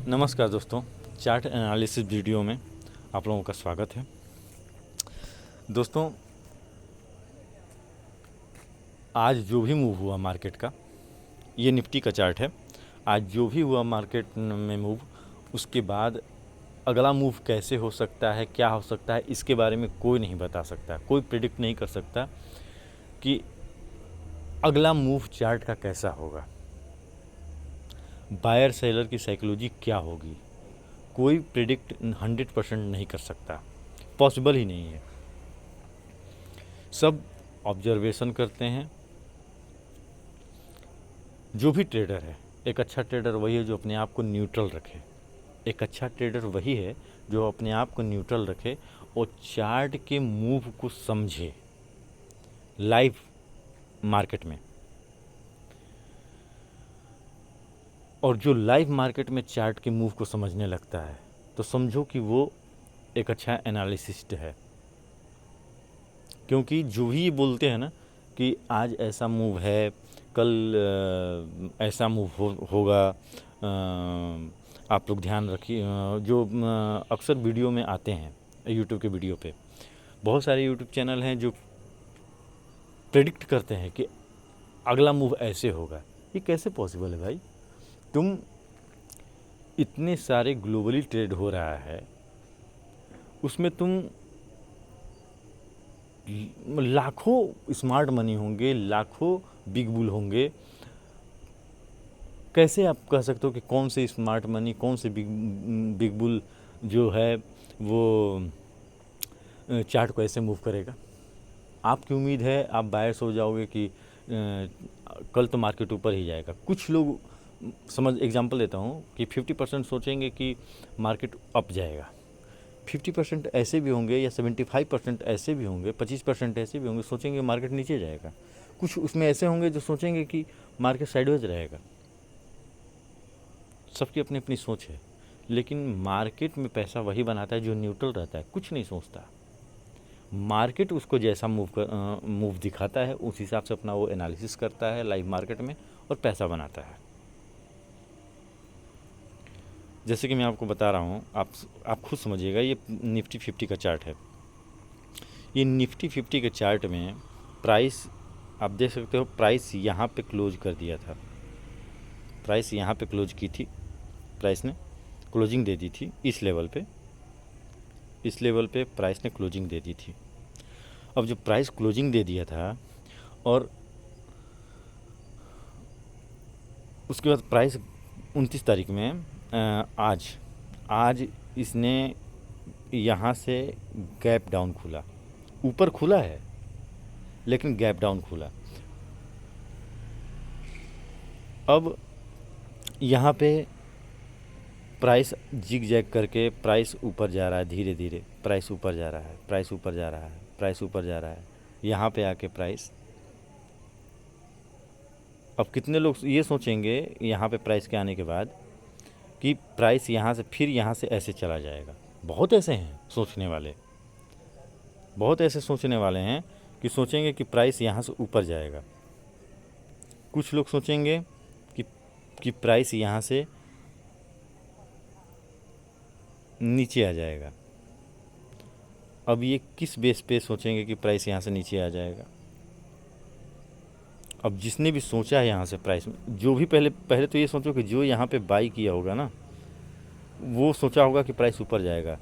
नमस्कार दोस्तों, chart analysis video में आप लोगों का स्वागत है। दोस्तों, आज जो भी मूव हुआ मार्केट का, ये निफ्टी का चार्ट है। आज जो भी हुआ मार्केट में मूव, उसके बाद अगला मूव कैसे हो सकता है, क्या हो सकता है, इसके बारे में कोई नहीं बता सकता, कोई प्रिडिक्ट नहीं कर सकता कि अगला मूव चार्ट का कैसा होगा, बायर सेलर की साइकोलॉजी क्या होगी। कोई प्रिडिक्ट 100% नहीं कर सकता, पॉसिबल ही नहीं है। सब ऑब्जर्वेशन करते हैं। जो भी ट्रेडर है, एक अच्छा ट्रेडर वही है जो अपने आप को न्यूट्रल रखे। एक अच्छा ट्रेडर वही है जो अपने आप को न्यूट्रल रखे और चार्ट के मूव को समझे लाइव मार्केट में। और जो लाइव मार्केट में चार्ट के मूव को समझने लगता है तो समझो कि वो एक अच्छा एनालिसिस्ट है। क्योंकि जो भी बोलते हैं ना कि आज ऐसा मूव है, कल ऐसा मूव होगा, आप लोग ध्यान रखिए। जो अक्सर वीडियो में आते हैं यूट्यूब के वीडियो पे, बहुत सारे यूट्यूब चैनल हैं जो प्रेडिक्ट करते हैं कि अगला मूव ऐसे होगा। ये कैसे पॉसिबल है भाई? तुम इतने सारे ग्लोबली ट्रेड हो रहा है, उसमें तुम लाखों स्मार्ट मनी होंगे, लाखों बिग बुल होंगे। कैसे आप कह सकते हो कि कौन से स्मार्ट मनी, कौन से बिग बुल जो है वो चार्ट को ऐसे मूव करेगा? आपकी उम्मीद है, आप बायर्स हो जाओगे कि कल तो मार्केट ऊपर ही जाएगा। कुछ लोग, समझ एग्जांपल देता हूँ कि 50% सोचेंगे कि मार्केट अप जाएगा, 50% ऐसे भी होंगे या 75% ऐसे भी होंगे, 25% ऐसे भी होंगे सोचेंगे मार्केट नीचे जाएगा। कुछ उसमें ऐसे होंगे जो सोचेंगे कि मार्केट साइडवेज रहेगा। सबकी अपनी अपनी सोच है, लेकिन मार्केट में पैसा वही बनाता है जो न्यूट्रल रहता है, कुछ नहीं सोचता। मार्केट उसको जैसा मूव दिखाता है उस हिसाब से अपना वो एनालिसिस करता है लाइव मार्केट में और पैसा बनाता है। जैसे कि मैं आपको बता रहा हूँ, आप खुद समझिएगा। ये निफ्टी 50 का चार्ट है। ये निफ्टी 50 के चार्ट में प्राइस आप देख सकते हो, प्राइस यहाँ पे क्लोज कर दिया था। प्राइस यहाँ पे क्लोज की थी, प्राइस ने क्लोजिंग दे दी थी इस लेवल पे। इस लेवल पे प्राइस ने क्लोजिंग दे दी थी। अब जो प्राइस क्लोजिंग दे दिया था और उसके बाद प्राइस 29 तारीख में आज इसने यहाँ से गैप डाउन खुला, ऊपर खुला है लेकिन गैप डाउन खुला। अब यहाँ पे प्राइस जिग जैग करके प्राइस ऊपर जा रहा है, धीरे धीरे प्राइस ऊपर जा रहा है, प्राइस ऊपर जा रहा है, प्राइस ऊपर जा रहा है। यहाँ पे आके प्राइस, अब कितने लोग ये सोचेंगे यहाँ पे प्राइस के आने के बाद कि प्राइस यहाँ से फिर यहाँ से ऐसे चला जाएगा? बहुत ऐसे हैं सोचने वाले, बहुत ऐसे सोचने वाले हैं कि सोचेंगे कि प्राइस यहाँ से ऊपर जाएगा। कुछ लोग सोचेंगे कि प्राइस यहाँ से नीचे आ जाएगा। अब ये किस बेस पे सोचेंगे कि प्राइस यहाँ से नीचे आ जाएगा? अब जिसने भी सोचा है यहाँ से प्राइस में, जो भी पहले तो ये सोचो कि जो यहाँ पे बाई किया होगा ना, वो सोचा होगा कि प्राइस ऊपर जाएगा।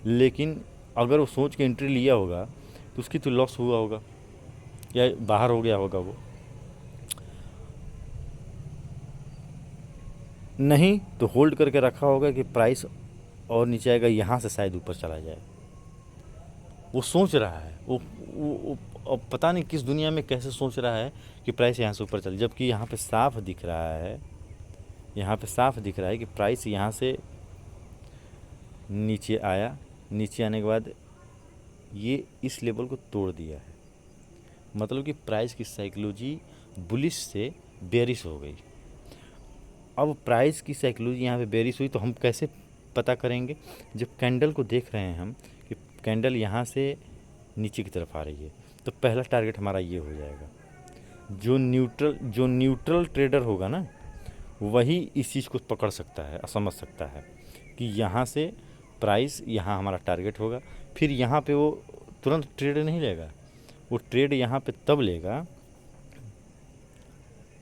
लेकिन अगर वो सोच के एंट्री लिया होगा तो उसकी तो लॉस हुआ होगा या बाहर हो गया होगा वो। नहीं तो होल्ड करके रखा होगा कि प्राइस और नीचे आएगा, यहाँ से शायद ऊपर चला जाए। वो सोच रहा है, वो पता नहीं किस दुनिया में कैसे सोच रहा है कि प्राइस यहाँ से ऊपर चले, जबकि यहाँ पे साफ दिख रहा है, यहाँ पे साफ दिख रहा है कि प्राइस यहाँ से नीचे आया। नीचे आने के बाद ये इस लेवल को तोड़ दिया है। मतलब कि प्राइस की साइकोलॉजी बुलिश से बेरिश हो गई। अब प्राइस की साइकोलॉजी यहाँ पे बेरिश हुई तो हम कैसे पता करेंगे? जब कैंडल को देख रहे हैं हम कि कैंडल यहाँ से नीचे की तरफ आ रही है, तो पहला टारगेट हमारा ये हो जाएगा। जो न्यूट्रल ट्रेडर होगा ना, वही इस चीज़ को पकड़ सकता है, समझ सकता है कि यहाँ से प्राइस, यहाँ हमारा टारगेट होगा। फिर यहाँ पे वो तुरंत ट्रेड नहीं लेगा, वो ट्रेड यहाँ पे तब लेगा,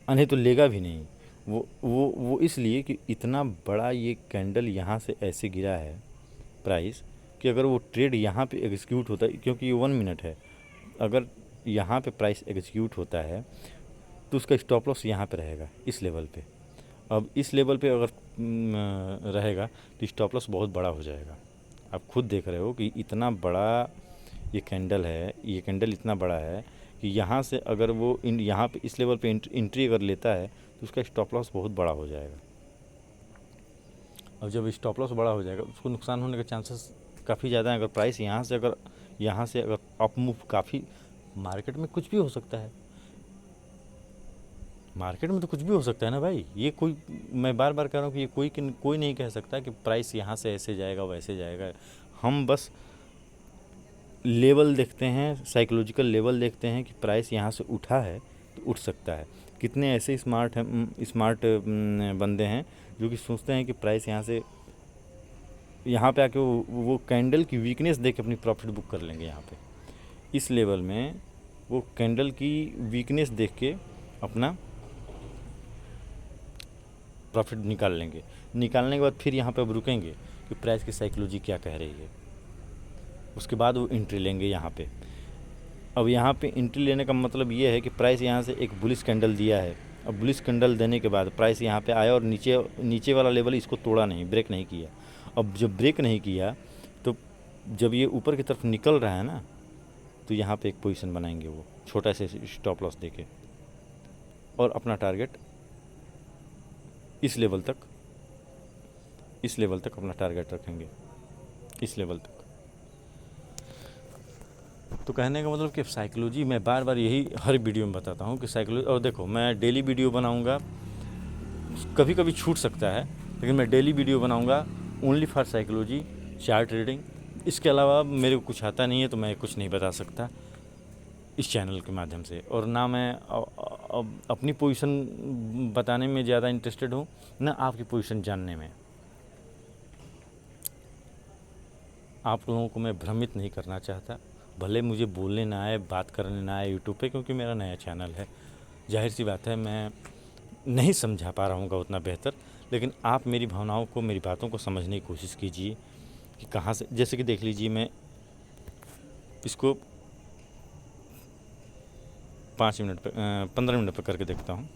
नहीं तो लेगा भी नहीं। वो इसलिए कि इतना बड़ा ये कैंडल यहाँ से ऐसे गिरा है प्राइस, कि अगर वो ट्रेड यहाँ पे एग्जीक्यूट होता है, क्योंकि ये 1 मिनट है, अगर यहाँ पे प्राइस एग्जीक्यूट होता है तो उसका स्टॉप लॉस यहाँ पे रहेगा, इस लेवल पे। अब इस लेवल पे अगर रहेगा तो स्टॉप लॉस बहुत बड़ा हो जाएगा। आप खुद देख रहे हो कि इतना बड़ा ये कैंडल है, ये कैंडल इतना बड़ा है कि यहाँ से अगर वो यहाँ पे इस लेवल पे एंट्री अगर लेता है तो उसका स्टॉप लॉस बहुत बड़ा हो जाएगा। अब जब स्टॉप लॉस बड़ा हो जाएगा उसको नुकसान होने के चांसेस काफ़ी ज़्यादा हैं। अगर प्राइस यहाँ से अगर अप मूव, काफ़ी मार्केट में कुछ भी हो सकता है, मार्केट में तो कुछ भी हो सकता है ना भाई। ये कोई, मैं बार बार कह रहा हूँ कि ये कोई नहीं कह सकता कि प्राइस यहाँ से ऐसे जाएगा वैसे जाएगा। हम बस लेवल देखते हैं, साइकोलॉजिकल लेवल देखते हैं कि प्राइस यहाँ से उठा है तो उठ सकता है। कितने ऐसे स्मार्ट बंदे हैं जो कि सोचते हैं कि प्राइस यहाँ पे आके वो कैंडल की वीकनेस देख के अपनी प्रॉफिट बुक कर लेंगे। यहाँ पे इस लेवल में वो कैंडल की वीकनेस देख के अपना प्रॉफिट निकाल लेंगे। निकालने के बाद फिर यहाँ पे अब रुकेंगे कि प्राइस की साइकोलॉजी क्या कह रही है, उसके बाद वो एंट्री लेंगे यहाँ पे। अब यहाँ पे एंट्री लेने का मतलब ये है कि प्राइस यहाँ से एक बुलिश कैंडल दिया है, अब बुलिश कैंडल देने के बाद प्राइस यहाँ पे आया और नीचे वाला लेवल इसको तोड़ा नहीं, ब्रेक नहीं किया। अब जब ब्रेक नहीं किया तो जब ये ऊपर की तरफ निकल रहा है ना, तो यहाँ पे एक पोजीशन बनाएंगे वो छोटा से स्टॉप लॉस देके, और अपना टारगेट इस लेवल तक अपना टारगेट रखेंगे, इस लेवल तक। तो कहने का मतलब कि साइकोलॉजी, मैं बार बार यही हर वीडियो में बताता हूँ कि साइकोलॉजी। और देखो, मैं डेली वीडियो बनाऊँगा, कभी कभी छूट सकता है, लेकिन मैं डेली वीडियो बनाऊँगा only for psychology, chart reading. इसके अलावा मेरे को कुछ आता नहीं है तो मैं कुछ नहीं बता सकता इस चैनल के माध्यम से। और ना मैं अपनी पोजीशन बताने में ज़्यादा इंटरेस्टेड हूँ, ना आपकी पोजीशन जानने में। आप लोगों को मैं भ्रमित नहीं करना चाहता, भले मुझे बोलने ना आए, बात करने ना आए यूट्यूब पे, क्योंकि मेरा नया चैनल है। जाहिर सी बात है मैं नहीं समझा पा रहा हूँ उतना बेहतर, लेकिन आप मेरी भावनाओं को, मेरी बातों को समझने की कोशिश कीजिए कि कहाँ से। जैसे कि देख लीजिए, मैं इसको 5 मिनट पे 15 मिनट पे करके देखता हूँ।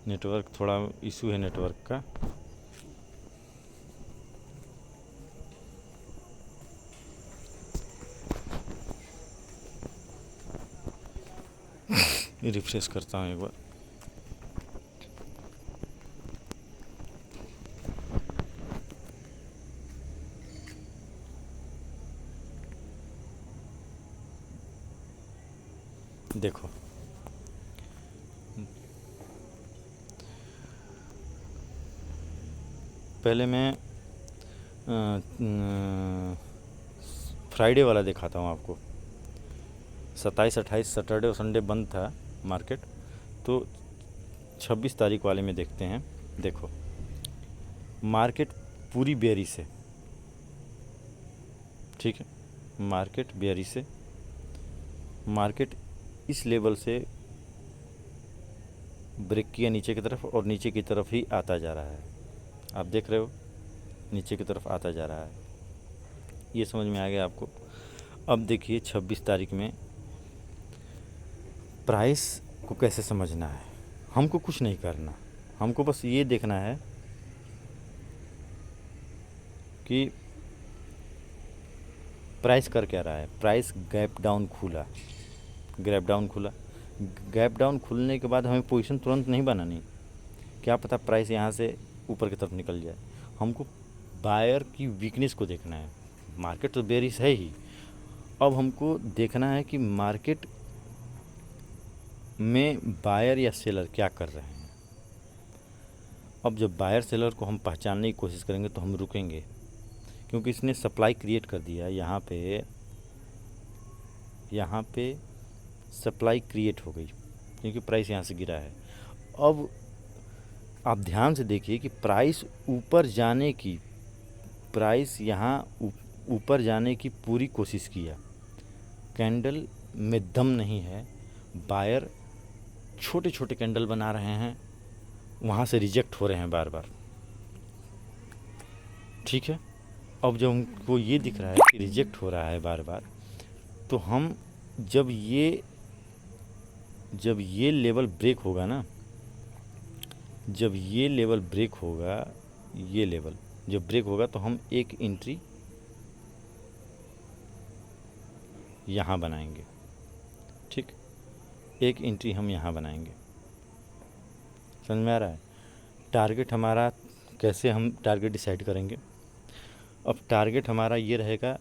नेटवर्क थोड़ा इशू है नेटवर्क का। रिफ्रेश करता हूँ एक बार। देखो, पहले मैं फ्राइडे वाला दिखाता हूँ आपको। 27, 28 सैटरडे और संडे बंद था मार्केट, तो 26 तारीख वाले में देखते हैं। देखो, मार्केट पूरी बेयरिश है, ठीक है, मार्केट बेयरिश है। मार्केट इस लेवल से ब्रेक किया नीचे की तरफ, और नीचे की तरफ ही आता जा रहा है। आप देख रहे हो, नीचे की तरफ आता जा रहा है। ये समझ में आ गया आपको। अब देखिए 26 तारीख में प्राइस को कैसे समझना है। हमको कुछ नहीं करना, हमको बस ये देखना है कि प्राइस कर क्या रहा है। प्राइस गैप डाउन खुला, गैप डाउन खुलने के बाद हमें पोजीशन तुरंत नहीं बनानी। क्या पता प्राइस यहाँ से ऊपर की तरफ निकल जाए। हमको बायर की वीकनेस को देखना है। मार्केट तो बेरिश है ही, अब हमको देखना है कि मार्केट में बायर या सेलर क्या कर रहे हैं। अब जब बायर सेलर को हम पहचानने की कोशिश करेंगे तो हम रुकेंगे, क्योंकि इसने सप्लाई क्रिएट कर दिया। यहाँ पे सप्लाई क्रिएट हो गई, क्योंकि प्राइस यहाँ से गिरा है। अब आप ध्यान से देखिए कि प्राइस ऊपर जाने की, प्राइस यहाँ ऊपर जाने की पूरी कोशिश किया, कैंडल में दम नहीं है, बायर छोटे छोटे कैंडल बना रहे हैं, वहाँ से रिजेक्ट हो रहे हैं बार बार। ठीक है, अब जब हमको ये दिख रहा है कि रिजेक्ट हो रहा है बार बार, तो हम जब ये लेवल ब्रेक होगा ना, जब ये लेवल ब्रेक होगा, ये लेवल जब ब्रेक होगा तो हम एक एंट्री यहाँ बनाएंगे। ठीक, एक एंट्री हम यहाँ बनाएंगे। समझ में आ रहा है? टारगेट हमारा कैसे हम टारगेट डिसाइड करेंगे? अब टारगेट हमारा ये रहेगा,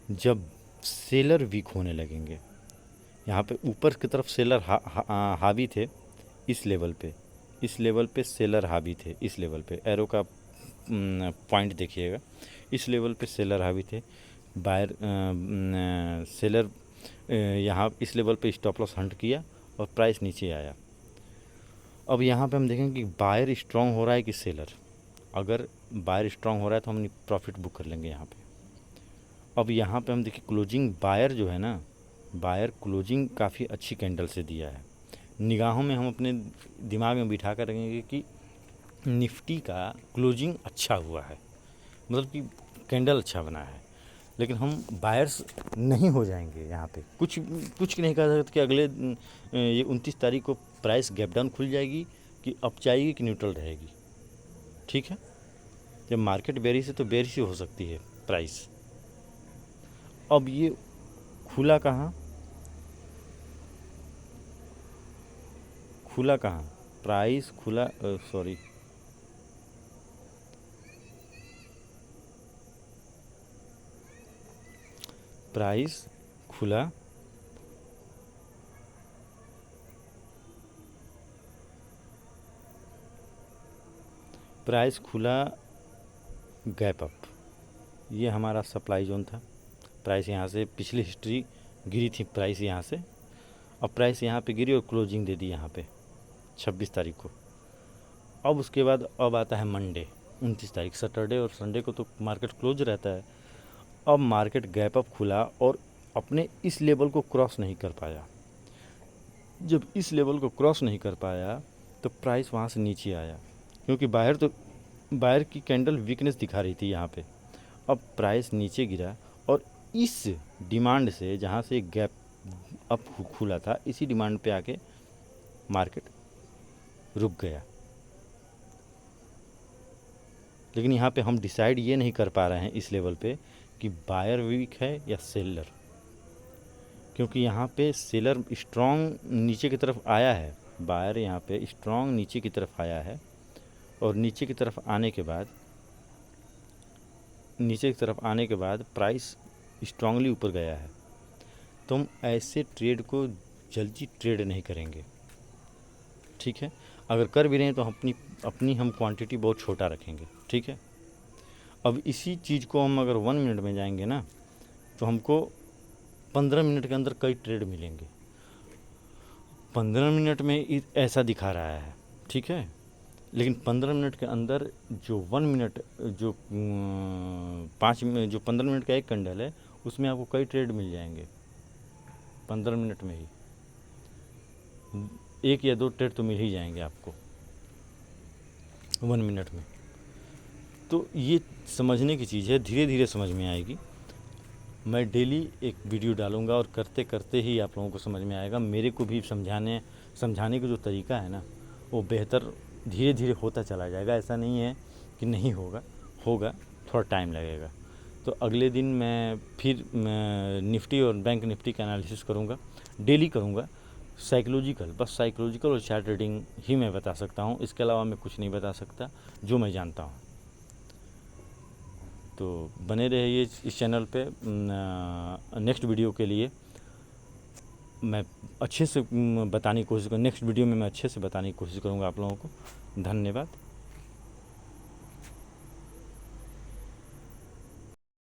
जब सेलर वीक होने लगेंगे, यहाँ पे ऊपर की तरफ सेलर हावी थे इस लेवल पे सेलर हावी थे, इस लेवल पे एरो का पॉइंट देखिएगा, इस लेवल पे सेलर हावी थे, बायर सेलर यहाँ इस लेवल पे स्टॉप लॉस हंट किया और प्राइस नीचे आया। अब यहाँ पे हम देखेंगे कि बायर स्ट्रांग हो रहा है कि सेलर। अगर बायर स्ट्रांग हो रहा है तो हम प्रॉफिट बुक कर लेंगे यहाँ पे। अब यहाँ पे हम देखिए क्लोजिंग, बायर जो है ना, बायर क्लोजिंग काफ़ी अच्छी कैंडल से दिया है। निगाहों में हम अपने दिमाग में बिठा कर रखेंगे कि निफ्टी का क्लोजिंग अच्छा हुआ है, मतलब कि कैंडल अच्छा बना है, लेकिन हम बायर्स नहीं हो जाएंगे यहाँ पे। कुछ नहीं कह सकते कि अगले ये 29 तारीख को प्राइस गैप डाउन खुल जाएगी कि अप जाएगी कि न्यूट्रल रहेगी। ठीक है, जब मार्केट बेरिश है तो बेरिश ही हो सकती है प्राइस। अब ये खुला कहाँ प्राइस खुला, सॉरी, प्राइस खुला गैप अप, ये हमारा सप्लाई जोन था। प्राइस यहाँ से पिछली हिस्ट्री गिरी थी प्राइस यहाँ से, अब प्राइस यहाँ पे गिरी और क्लोजिंग दे दी यहाँ पे 26 तारीख को। अब उसके बाद अब आता है मंडे 29 तारीख, सैटरडे और संडे को तो मार्केट क्लोज रहता है। अब मार्केट गैप अप खुला और अपने इस लेवल को क्रॉस नहीं कर पाया। जब इस लेवल को क्रॉस नहीं कर पाया तो प्राइस वहाँ से नीचे आया, क्योंकि बाहर की कैंडल वीकनेस दिखा रही थी यहाँ पे। अब प्राइस नीचे गिरा और इस डिमांड से, जहाँ से गैप अप खुला था, इसी डिमांड पे आके मार्केट रुक गया। लेकिन यहाँ पे हम डिसाइड ये नहीं कर पा रहे हैं इस लेवल पे कि बायर वीक है या सेलर, क्योंकि यहाँ पे सेलर स्ट्रॉन्ग नीचे की तरफ आया है, बायर यहाँ पे स्ट्रॉन्ग नीचे की तरफ आया है, और नीचे की तरफ आने के बाद प्राइस स्ट्रांगली ऊपर गया है। तो हम ऐसे ट्रेड को जल्दी ट्रेड नहीं करेंगे। ठीक है, अगर कर भी रहे हैं तो अपनी हम क्वांटिटी बहुत छोटा रखेंगे। ठीक है, अब इसी चीज़ को हम अगर 1 मिनट में जाएंगे ना, तो हमको 15 मिनट के अंदर कई ट्रेड मिलेंगे। 15 मिनट में ऐसा दिखा रहा है, ठीक है, लेकिन 15 मिनट के अंदर जो 1 मिनट जो 15 मिनट का एक कैंडल है, उसमें आपको कई ट्रेड मिल जाएंगे 15 मिनट में ही। 1 या 2 ट्रेड तो मिल ही जाएंगे आपको 1 मिनट में। तो ये समझने की चीज़ है, धीरे धीरे समझ में आएगी। मैं डेली एक वीडियो डालूंगा और करते करते ही आप लोगों को समझ में आएगा। मेरे को भी समझाने का जो तरीका है ना, वो बेहतर धीरे धीरे होता चला जाएगा। ऐसा नहीं है कि नहीं होगा, थोड़ा टाइम लगेगा। तो अगले दिन मैं फिर निफ्टी और बैंक निफ्टी का एनालिसिस करूँगा, डेली करूँगा। बस साइकोलॉजिकल और चार्ट रीडिंग ही मैं बता सकता हूँ, इसके अलावा मैं कुछ नहीं बता सकता जो मैं जानता हूँ। तो बने रहिए इस चैनल पे। नेक्स्ट वीडियो के लिए मैं अच्छे से बताने की कोशिश करूँगा, नेक्स्ट वीडियो में मैं अच्छे से बताने की कोशिश करूँगा आप लोगों को। धन्यवाद।